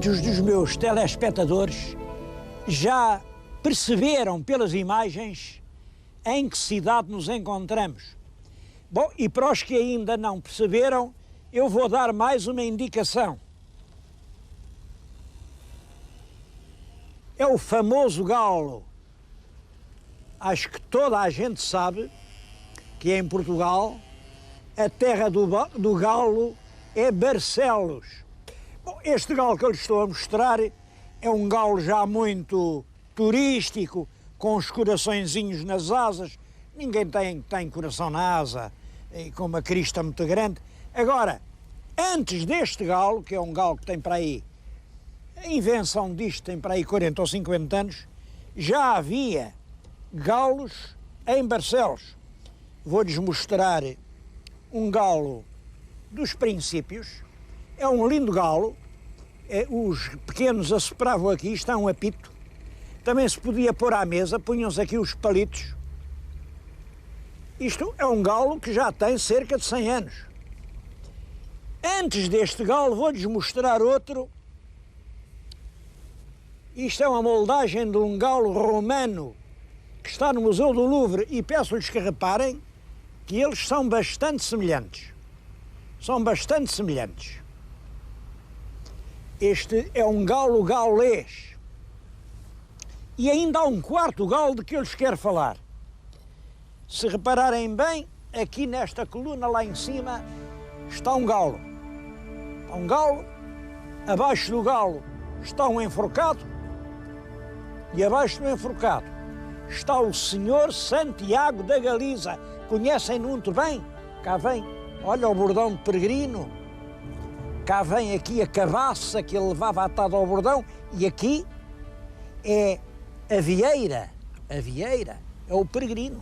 Muitos dos meus telespectadores já perceberam pelas imagens em que cidade nos encontramos. Bom, e para os que ainda não perceberam, eu vou dar mais uma indicação. É o famoso Galo. Acho que toda a gente sabe que em Portugal a terra do galo é Barcelos. Bom, este galo que eu lhes estou a mostrar é um galo já muito turístico, com os coraçõezinhos nas asas. Ninguém tem coração na asa, e com uma crista muito grande. Agora, antes deste galo, que é um galo que tem para aí, a invenção disto tem para aí 40 ou 50 anos, já havia galos em Barcelos. Vou-lhes mostrar um galo dos princípios. É um lindo galo. Os pequenos assopravam aqui, está um apito. Também se podia pôr à mesa, punham-se aqui os palitos. Isto é um galo que já tem cerca de 100 anos. Antes deste galo, vou-lhes mostrar outro. Isto é uma moldagem de um galo romano que está no Museu do Louvre, e peço-lhes que reparem que eles são bastante semelhantes. São bastante semelhantes. Este é um galo gaulês. E ainda há um quarto galo de que eu lhes quero falar. Se repararem bem, aqui nesta coluna lá em cima está um galo. Está um galo, abaixo do galo está um enforcado, e abaixo do enforcado está o Senhor Santiago da Galiza. Conhecem-no muito bem? Cá vem, olha o bordão de peregrino. Cá vem aqui a cabaça que ele levava atada ao bordão, e aqui é a vieira. A vieira é o peregrino.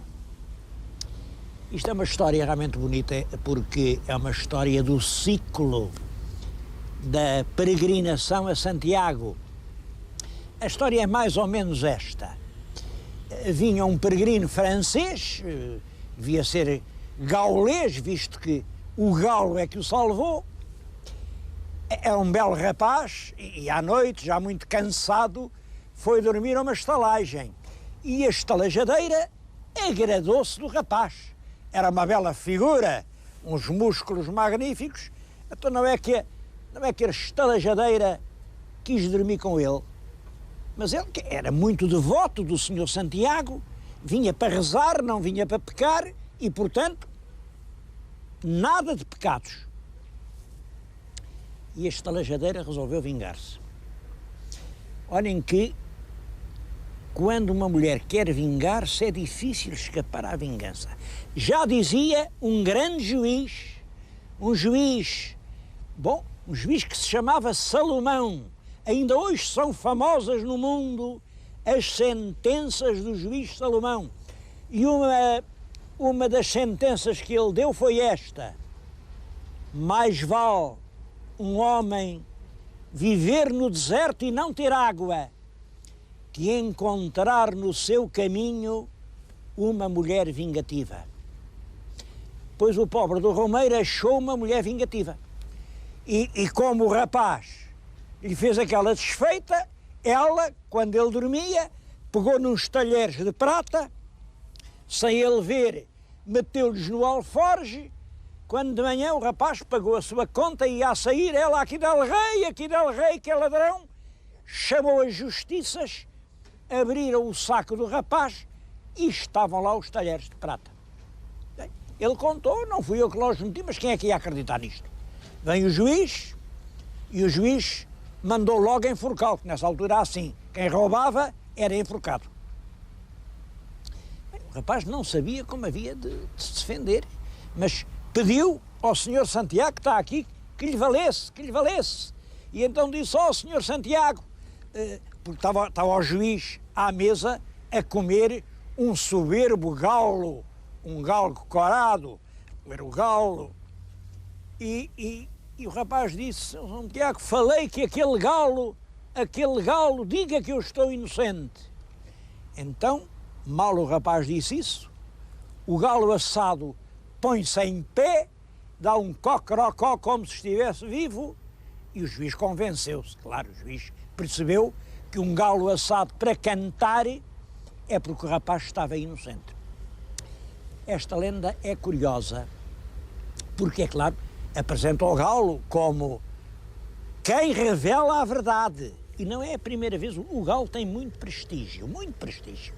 Isto é uma história realmente bonita, porque é uma história do ciclo da peregrinação a Santiago. A história é mais ou menos esta. Vinha um peregrino francês, devia ser gaulês, visto que o galo é que o salvou. É um belo rapaz e à noite, já muito cansado, foi dormir a uma estalagem. E a estalajadeira agradou-se do rapaz. Era uma bela figura, uns músculos magníficos. Então não é que a estalajadeira quis dormir com ele. Mas ele, que era muito devoto do Senhor Santiago, vinha para rezar, não vinha para pecar, e, portanto, nada de pecados. E a estalajadeira resolveu vingar-se. Olhem que, quando uma mulher quer vingar-se, é difícil escapar à vingança. Já dizia um grande juiz, um juiz que se chamava Salomão. Ainda hoje são famosas no mundo as sentenças do juiz Salomão. E uma das sentenças que ele deu foi esta: mais vale um homem viver no deserto e não ter água, que encontrar no seu caminho uma mulher vingativa. Pois o pobre do Romeiro achou uma mulher vingativa. E como o rapaz lhe fez aquela desfeita, ela, quando ele dormia, pegou nos talheres de prata, sem ele ver, meteu-lhes no alforge. Quando de manhã o rapaz pagou a sua conta e ia a sair, ela, aqui del rei, que é ladrão, chamou as justiças, abriram o saco do rapaz e estavam lá os talheres de prata. Bem, ele contou, não fui eu que lá os meti, mas quem é que ia acreditar nisto? Vem o juiz, e o juiz mandou logo enforcá-lo, que nessa altura assim, quem roubava era enforcado. Bem, o rapaz não sabia como havia de se defender, mas pediu ao Senhor Santiago, que está aqui, que lhe valesse. E então disse ao Senhor Santiago, porque estava o juiz à mesa a comer um soberbo galo, um galo corado, era o galo. E o rapaz disse, Santiago, falei que aquele galo, diga que eu estou inocente. Então, mal o rapaz disse isso, o galo assado põe-se em pé, dá um cocorocó como se estivesse vivo E o juiz convenceu-se, claro, o juiz percebeu que um galo assado para cantar é porque o rapaz estava inocente. Esta lenda é curiosa, porque, é claro, apresenta o galo como quem revela a verdade. E não é a primeira vez, o galo tem muito prestígio, muito prestígio.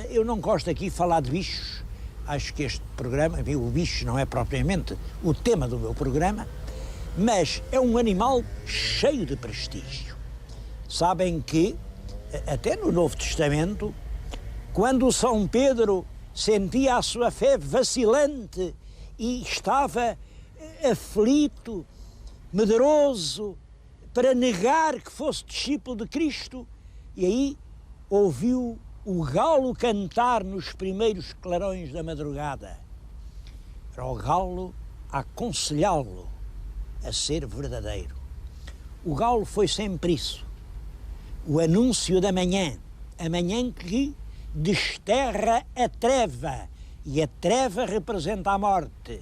Eu não gosto aqui de falar de bichos, acho que este programa, o bicho não é propriamente o tema do meu programa, mas é um animal cheio de prestígio. Sabem que, até no Novo Testamento, quando São Pedro sentia a sua fé vacilante e estava aflito, medroso, para negar que fosse discípulo de Cristo, e aí ouviu o galo cantar nos primeiros clarões da madrugada. Era o galo a aconselhá-lo a ser verdadeiro. O galo foi sempre isso, o anúncio da manhã, a manhã que desterra a treva, e a treva representa a morte,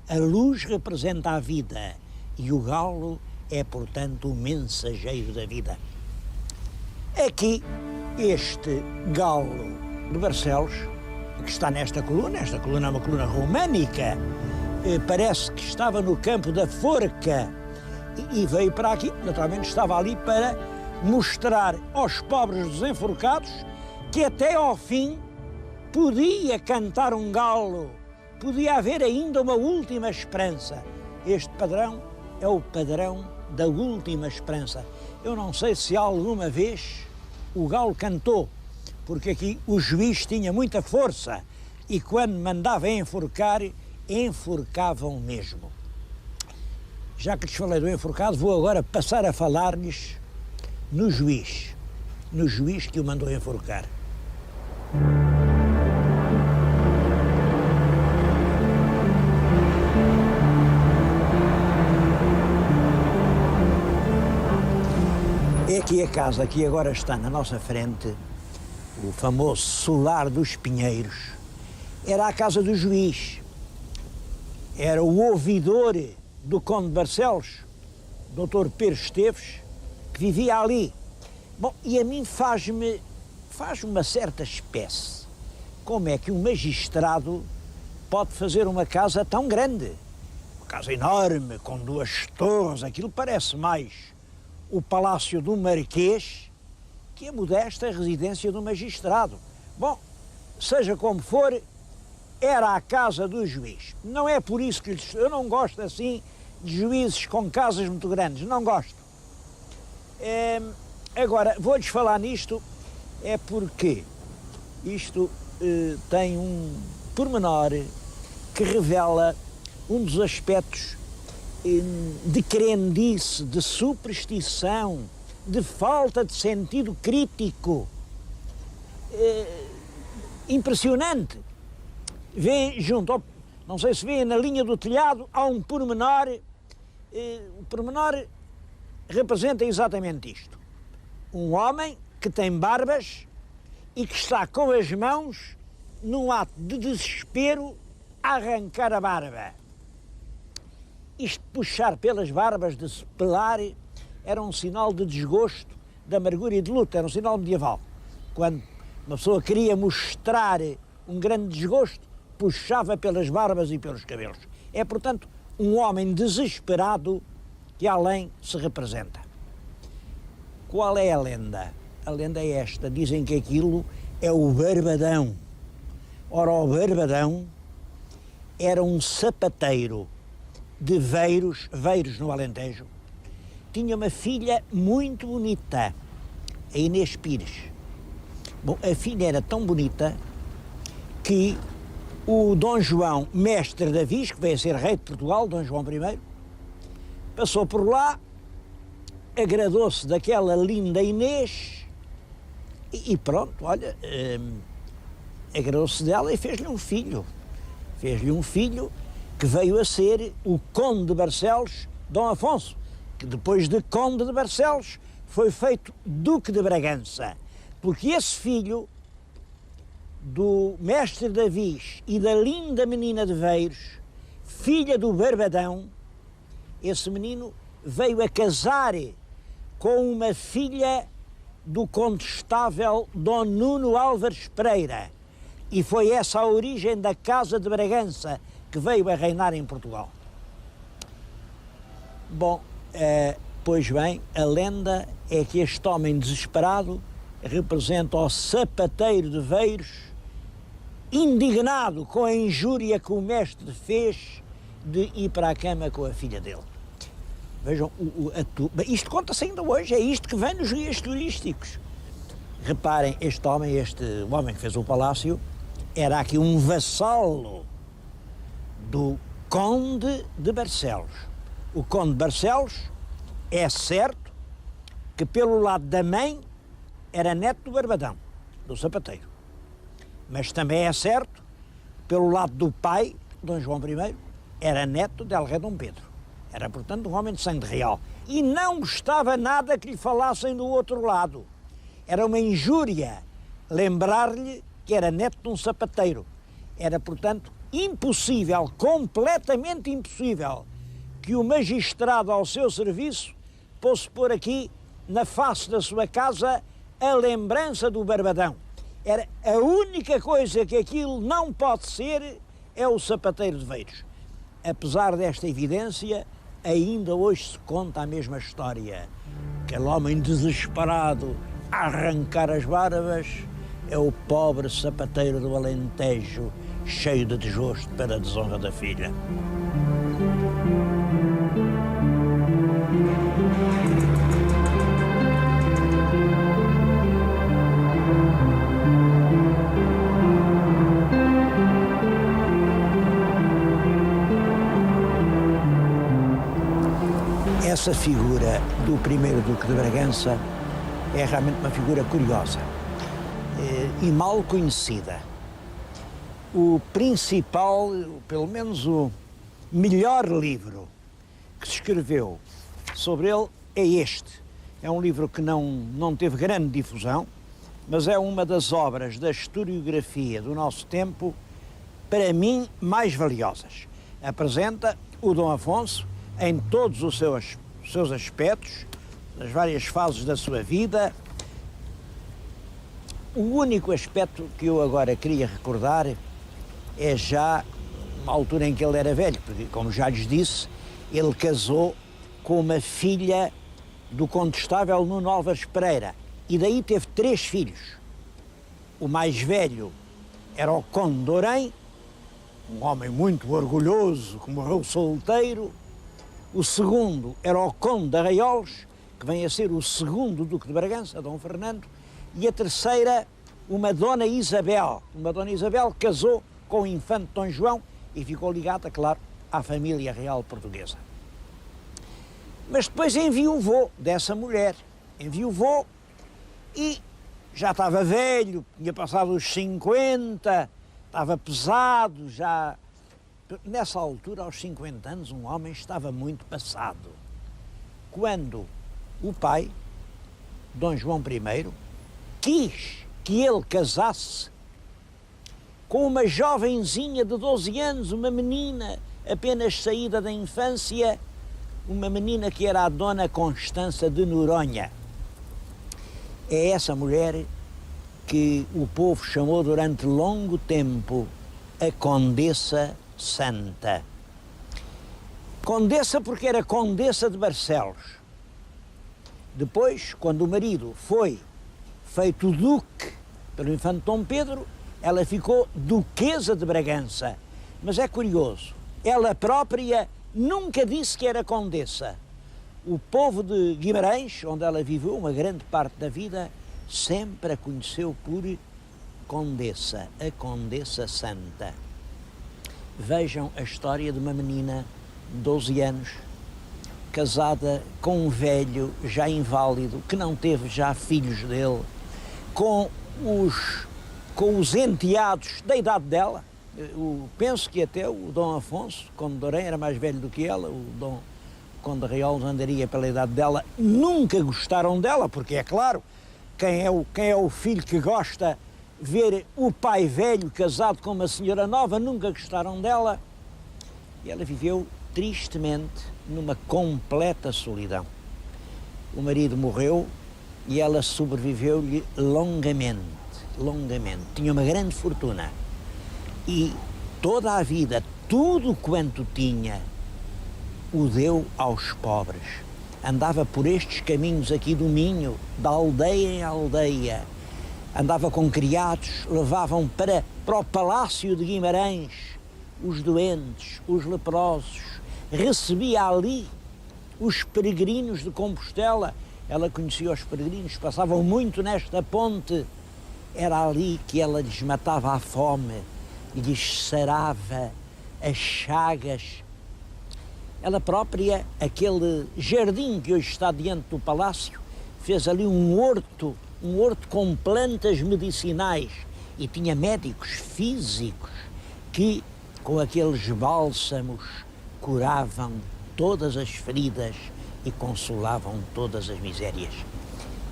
a luz representa a vida, e o galo é, portanto, o mensageiro da vida. Aqui, este galo de Barcelos, que está nesta coluna, esta coluna é uma coluna românica, parece que estava no campo da Forca e veio para aqui, naturalmente estava ali para mostrar aos pobres dos enforcados que até ao fim podia cantar um galo, podia haver ainda uma última esperança. Este padrão é o padrão da última esperança. Eu não sei se alguma vez o galo cantou, porque aqui o juiz tinha muita força e quando mandava enforcar, enforcavam mesmo. Já que lhes falei do enforcado, vou agora passar a falar-lhes no juiz que o mandou enforcar. É aqui a casa que agora está na nossa frente, o famoso Solar dos Pinheiros, era a casa do juiz, era o ouvidor do Conde de Barcelos, Dr. Pedro Esteves, que vivia ali. Bom, e a mim faz-me uma certa espécie. Como é que um magistrado pode fazer uma casa tão grande? Uma casa enorme, com 2 torres, aquilo parece mais o palácio do Marquês que a modesta residência do magistrado. Bom, seja como for, era a casa do juiz. Não é por isso que eu não gosto assim de juízes com casas muito grandes, não gosto. Agora, vou-lhes falar nisto, é porque isto tem um pormenor que revela um dos aspectos de crendice, de superstição, de falta de sentido crítico. Impressionante. Vê junto, não sei se vê na linha do telhado, há um pormenor, o pormenor representa exatamente isto. Um homem que tem barbas e que está com as mãos, num ato de desespero, a arrancar a barba. Isto de puxar pelas barbas, de se pelar, era um sinal de desgosto, de amargura e de luta, era um sinal medieval. Quando uma pessoa queria mostrar um grande desgosto, puxava pelas barbas e pelos cabelos. É, portanto, um homem desesperado que além se representa. Qual é a lenda? A lenda é esta, dizem que aquilo é o Barbadão. Ora, o Barbadão era um sapateiro de Veiros no Alentejo. Tinha uma filha muito bonita, a Inês Pires. Bom, a filha era tão bonita que o Dom João, mestre da Viz, que veio a ser rei de Portugal, Dom João I, passou por lá, agradou-se daquela linda Inês e pronto, olha, agradou-se dela e fez-lhe um filho. Fez-lhe um filho que veio a ser o Conde de Barcelos, Dom Afonso, que depois de Conde de Barcelos foi feito Duque de Bragança, porque esse filho do mestre da Viz e da linda menina de Veiros, filha do Barbadão, esse menino veio a casar com uma filha do condestável Dom Nuno Álvares Pereira, e foi essa a origem da Casa de Bragança, que veio a reinar em Portugal. Bom, pois bem, a lenda é que este homem desesperado representa o sapateiro de Veiros, indignado com a injúria que o mestre fez de ir para a cama com a filha dele. Vejam, isto conta-se ainda hoje, é isto que vem nos guias turísticos. Reparem, este o homem que fez o palácio, era aqui um vassalo do Conde de Barcelos. O Conde de Barcelos é certo que pelo lado da mãe era neto do Barbadão, do sapateiro. Mas também é certo, pelo lado do pai, Dom João I, era neto de El Rei Dom Pedro. Era, portanto, um homem de sangue real. E não gostava nada que lhe falassem do outro lado. Era uma injúria lembrar-lhe que era neto de um sapateiro. Era, portanto, impossível, completamente impossível, que o magistrado ao seu serviço fosse pôr aqui, na face da sua casa, a lembrança do Barbadão. Era a única coisa que aquilo não pode ser, é o sapateiro de Veiros. Apesar desta evidência, ainda hoje se conta a mesma história. Aquele homem desesperado a arrancar as barbas é o pobre sapateiro do Alentejo, cheio de desgosto para a desonra da filha. Essa figura do primeiro Duque de Bragança é realmente uma figura curiosa e mal conhecida. O principal, pelo menos o melhor livro que se escreveu sobre ele é este. É um livro que não teve grande difusão, mas é uma das obras da historiografia do nosso tempo, para mim, mais valiosas. Apresenta o Dom Afonso em todos os seus aspectos, nas várias fases da sua vida. O único aspecto que eu agora queria recordar é já uma altura em que ele era velho, porque, como já lhes disse, ele casou com uma filha do condestável Nuno Álvares Pereira, e daí teve 3 filhos. O mais velho era o Conde de Orém, um homem muito orgulhoso, que morreu solteiro. O segundo era o Conde de Arraiolos, que vem a ser o segundo Duque de Bragança, Dom Fernando, e a terceira, uma Dona Isabel. Uma Dona Isabel casou com o infante Dom João e ficou ligada, claro, à família real portuguesa. Mas depois enviuvou dessa mulher, enviuvou e já estava velho, tinha passado os 50, estava pesado, já... Nessa altura, aos 50 anos, um homem estava muito passado. Quando o pai, Dom João I, quis que ele casasse com uma jovenzinha de 12 anos, uma menina apenas saída da infância, uma menina que era a Dona Constança de Noronha. É essa mulher que o povo chamou durante longo tempo a Condessa Santa. Condessa porque era Condessa de Barcelos. Depois, quando o marido foi feito duque pelo infante Dom Pedro, ela ficou Duquesa de Bragança. Mas é curioso, ela própria nunca disse que era Condessa. O povo de Guimarães, onde ela viveu uma grande parte da vida, sempre a conheceu por Condessa, a Condessa Santa. Vejam a história de uma menina de 12 anos, casada com um velho já inválido, que não teve já filhos dele, com os enteados da idade dela. Penso que até o Dom Afonso, Conde de Orém, era mais velho do que ela, o Dom Conde de Arraiolos andaria pela idade dela. Nunca gostaram dela, porque é claro, quem é o filho que gosta ver o pai velho casado com uma senhora nova, nunca gostaram dela. E ela viveu tristemente numa completa solidão. O marido morreu e ela sobreviveu-lhe longamente. Tinha uma grande fortuna e toda a vida, tudo quanto tinha, o deu aos pobres. Andava por estes caminhos aqui do Minho, de aldeia em aldeia. Andava com criados, levavam para o Palácio de Guimarães os doentes, os leprosos. Recebia ali os peregrinos de Compostela. Ela conhecia os peregrinos, passavam muito nesta ponte. Era ali que ela lhes matava a fome e lhes sarava as chagas. Ela própria, aquele jardim que hoje está diante do palácio, fez ali um horto com plantas medicinais e tinha médicos físicos que, com aqueles bálsamos, curavam todas as feridas e consolavam todas as misérias.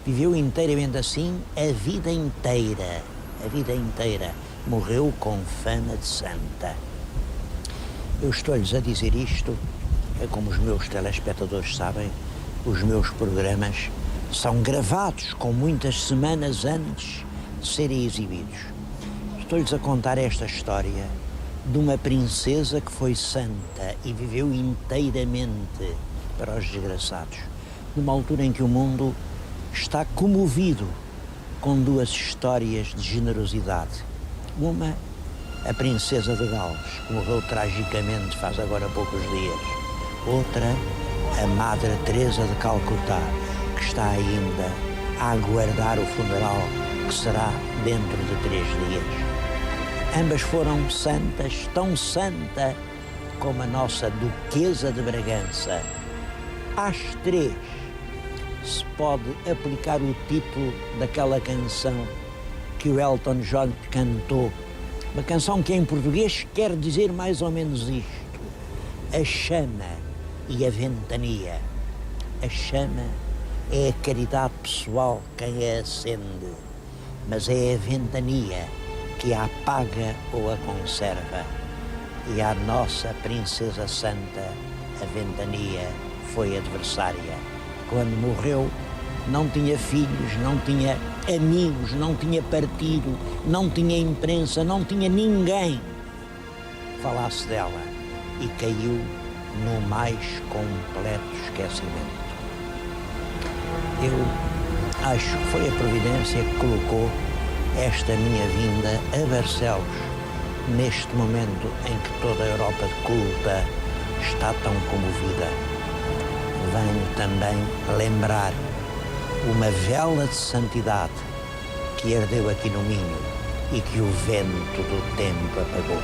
Viveu inteiramente assim a vida inteira. Morreu com fama de santa. Eu estou-lhes a dizer isto, como os meus telespectadores sabem, os meus programas são gravados com muitas semanas antes de serem exibidos. Estou-lhes a contar esta história de uma princesa que foi santa e viveu inteiramente para os desgraçados, numa altura em que o mundo está comovido com duas histórias de generosidade. Uma, a princesa de Gales, que morreu tragicamente faz agora poucos dias. Outra, a Madre Teresa de Calcutá, que está ainda a aguardar o funeral, que será dentro de 3 dias. Ambas foram santas, tão santa como a nossa Duquesa de Bragança. Às 3 se pode aplicar o título daquela canção que o Elton John cantou. Uma canção que em português quer dizer mais ou menos isto: a chama e a ventania. A chama é a caridade pessoal quem a acende, mas é a ventania que a apaga ou a conserva. E a nossa Princesa Santa, a ventania, foi adversária. Quando morreu, não tinha filhos, não tinha amigos, não tinha partido, não tinha imprensa, não tinha ninguém que falasse dela e caiu no mais completo esquecimento. Eu acho que foi a Providência que colocou esta minha vinda a Barcelos neste momento em que toda a Europa culta está tão comovida. Venho também lembrar uma vela de santidade que ardeu aqui no Minho e que o vento do tempo apagou.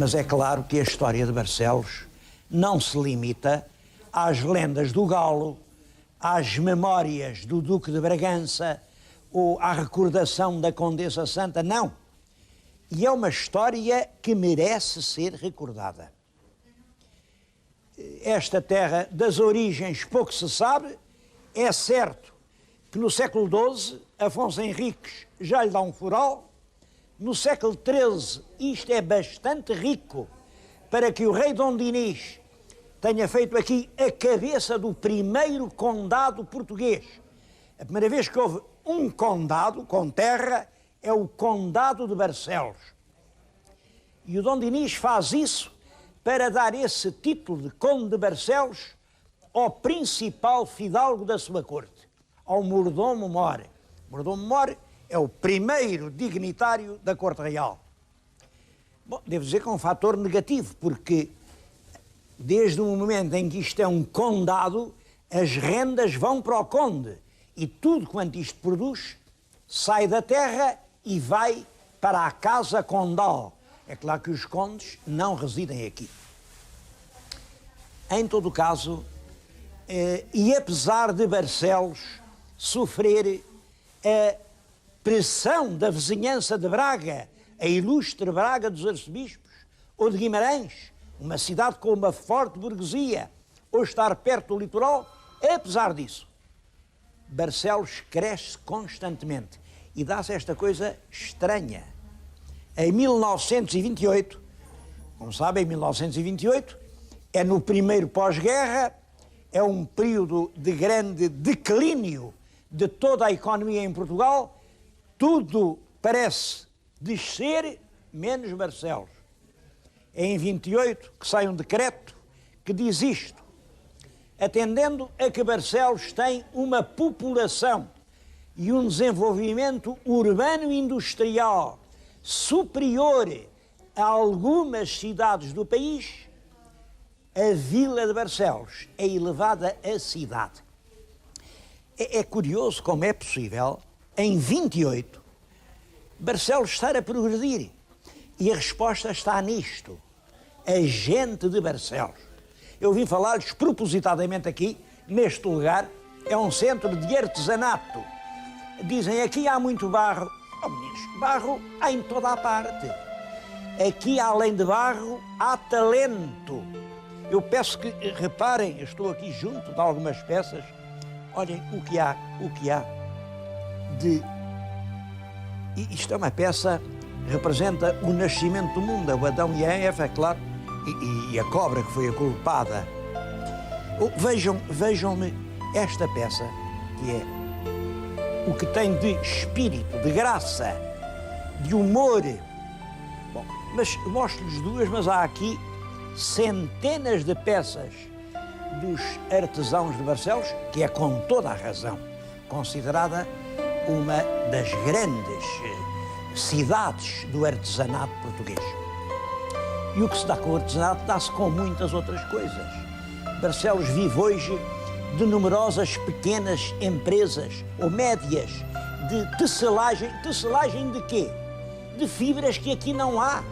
Mas é claro que a história de Barcelos não se limita às lendas do Galo, às memórias do Duque de Bragança ou à recordação da Condessa Santa, não. E é uma história que merece ser recordada. Esta terra das origens pouco se sabe. É certo que no século XII Afonso Henriques já lhe dá um foral. No século XIII, isto é bastante rico para que o rei Dom Dinis tenha feito aqui a cabeça do primeiro condado português. A primeira vez que houve um condado com terra é o Condado de Barcelos. E o Dom Dinis faz isso para dar esse título de Conde de Barcelos ao principal fidalgo da sua corte, ao Mordomo Mor. Mordomo Mor é o primeiro dignitário da Corte Real. Bom, devo dizer que é um fator negativo, porque desde o momento em que isto é um condado, as rendas vão para o conde e tudo quanto isto produz sai da terra e vai para a casa condal. É claro que os condes não residem aqui. Em todo o caso, e apesar de Barcelos sofrer a pressão da vizinhança de Braga, a ilustre Braga dos arcebispos, ou de Guimarães, uma cidade com uma forte burguesia, ou estar perto do litoral, apesar disso, Barcelos cresce constantemente e dá-se esta coisa estranha. Em 1928, como sabem, em 1928, é no primeiro pós-guerra, é um período de grande declínio de toda a economia em Portugal, tudo parece descer, menos Barcelos. É em 28 que sai um decreto que diz isto: atendendo a que Barcelos tem uma população e um desenvolvimento urbano e industrial superior a algumas cidades do país, a vila de Barcelos é elevada a cidade. É curioso como é possível, em 28, Barcelos estar a progredir. E a resposta está nisto: a gente de Barcelos. Eu vim falar-lhes propositadamente aqui, neste lugar, é um centro de artesanato. Dizem, aqui há muito barro. Oh, meninos, barro há em toda a parte. Aqui, além de barro, há talento. Eu peço que reparem, eu estou aqui junto de algumas peças. Olhem o que há de... Isto é uma peça que representa o nascimento do mundo, o Adão e a Eva, é claro, e a cobra que foi a culpada. Vejam-me esta peça, que é o que tem de espírito, de graça, de humor. Bom, mas mostro-lhes duas, mas há aqui centenas de peças dos artesãos de Barcelos, que é com toda a razão considerada uma das grandes cidades do artesanato português. E o que se dá com o artesanato dá-se com muitas outras coisas. Barcelos vive hoje de numerosas pequenas empresas ou médias de tecelagem. Tecelagem de quê? De fibras que aqui não há,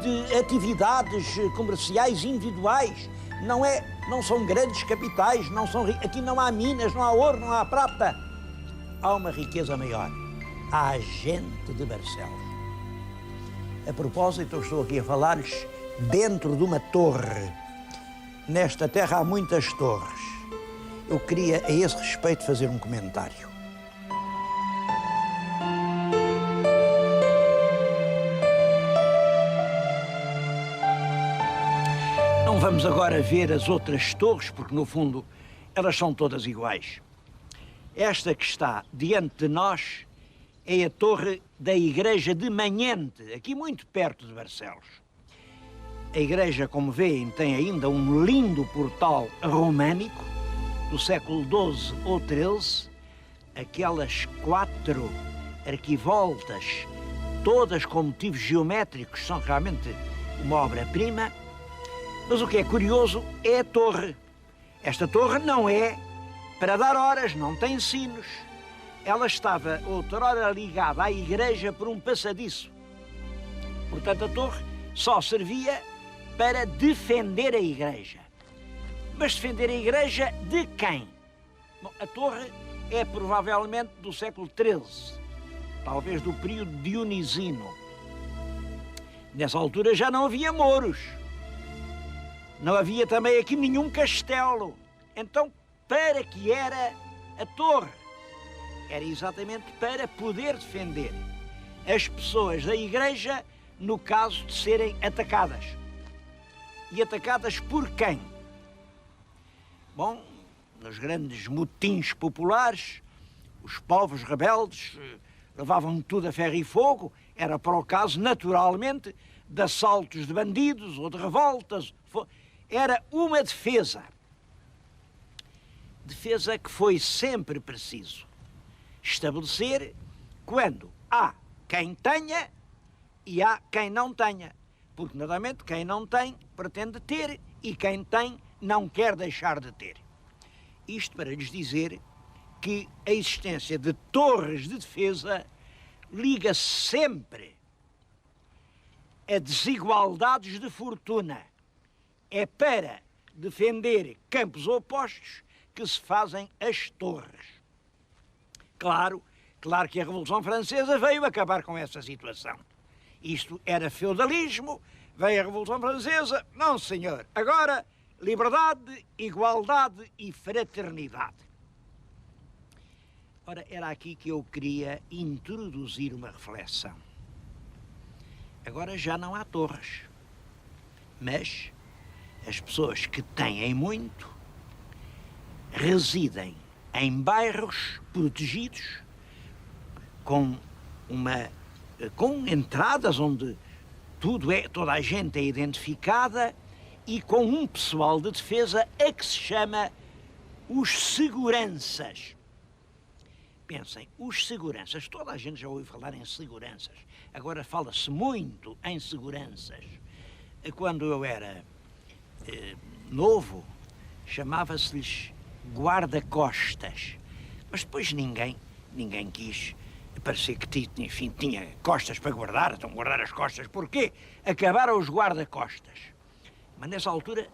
de atividades comerciais individuais. Não são grandes capitais, aqui não há minas, não há ouro, não há prata. Há uma riqueza maior. Há a gente de Barcelos. A propósito, eu estou aqui a falar-lhes dentro de uma torre. Nesta terra há muitas torres. Eu queria, a esse respeito, fazer um comentário. Não vamos agora ver as outras torres, porque, no fundo, elas são todas iguais. Esta que está diante de nós é a torre da igreja de Manhente, aqui muito perto de Barcelos. A igreja, como veem, tem ainda um lindo portal românico do século XII ou XIII, aquelas 4 arquivoltas, todas com motivos geométricos, são realmente uma obra-prima. Mas o que é curioso é a torre. Esta torre não é para dar horas, não tem sinos. Ela estava outrora ligada à igreja por um passadiço. Portanto, a torre só servia para defender a igreja. Mas defender a igreja de quem? Bom, a torre é provavelmente do século XIII, talvez do período dionisino. Nessa altura já não havia mouros. Não havia também aqui nenhum castelo. Então, para que era a torre? Era exatamente para poder defender as pessoas da igreja no caso de serem atacadas. E atacadas por quem? Bom, nos grandes motins populares, os povos rebeldes levavam tudo a ferro e fogo. Era para o caso, naturalmente, de assaltos de bandidos ou de revoltas. Era uma defesa. Defesa que foi sempre preciso estabelecer quando há quem tenha e há quem não tenha. Porque, naturalmente, quem não tem pretende ter e quem tem não quer deixar de ter. Isto para lhes dizer que a existência de torres de defesa liga sempre a desigualdades de fortuna. É para defender campos opostos que se fazem as torres. Claro que a Revolução Francesa veio acabar com essa situação. Isto era feudalismo, veio a Revolução Francesa, não senhor. Agora, liberdade, igualdade e fraternidade. Ora, era aqui que eu queria introduzir uma reflexão. Agora já não há torres, mas as pessoas que têm muito residem em bairros protegidos com entradas onde toda a gente é identificada e com um pessoal de defesa a que se chama os seguranças. Pensem, os seguranças, toda a gente já ouviu falar em seguranças, agora fala-se muito em seguranças. Quando eu era novo, chamava-se-lhes guarda-costas, mas depois ninguém quis parecer que enfim, tinha costas para guardar, então guardar as costas, porquê? Acabaram os guarda-costas. Mas nessa altura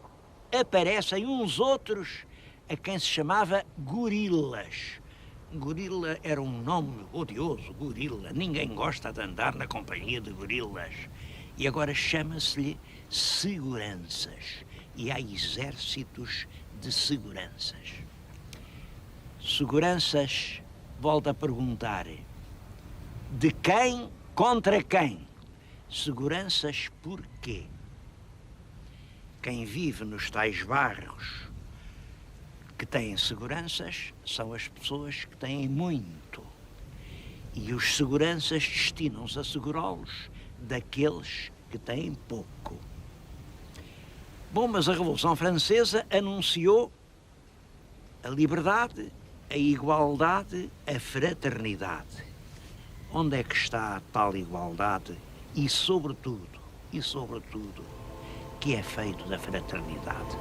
aparecem uns outros a quem se chamava gorilas. Gorila era um nome odioso, gorila. Ninguém gosta de andar na companhia de gorilas. E agora chama-se-lhe seguranças. E há exércitos de seguranças. Seguranças, volto a perguntar, de quem contra quem? Seguranças porquê? Quem vive nos tais bairros que têm seguranças são as pessoas que têm muito. E os seguranças destinam-se a segurá-los daqueles que têm pouco. Bom, mas a Revolução Francesa anunciou a liberdade, a igualdade, a fraternidade. Onde é que está a tal igualdade e, sobretudo, que é feito da fraternidade?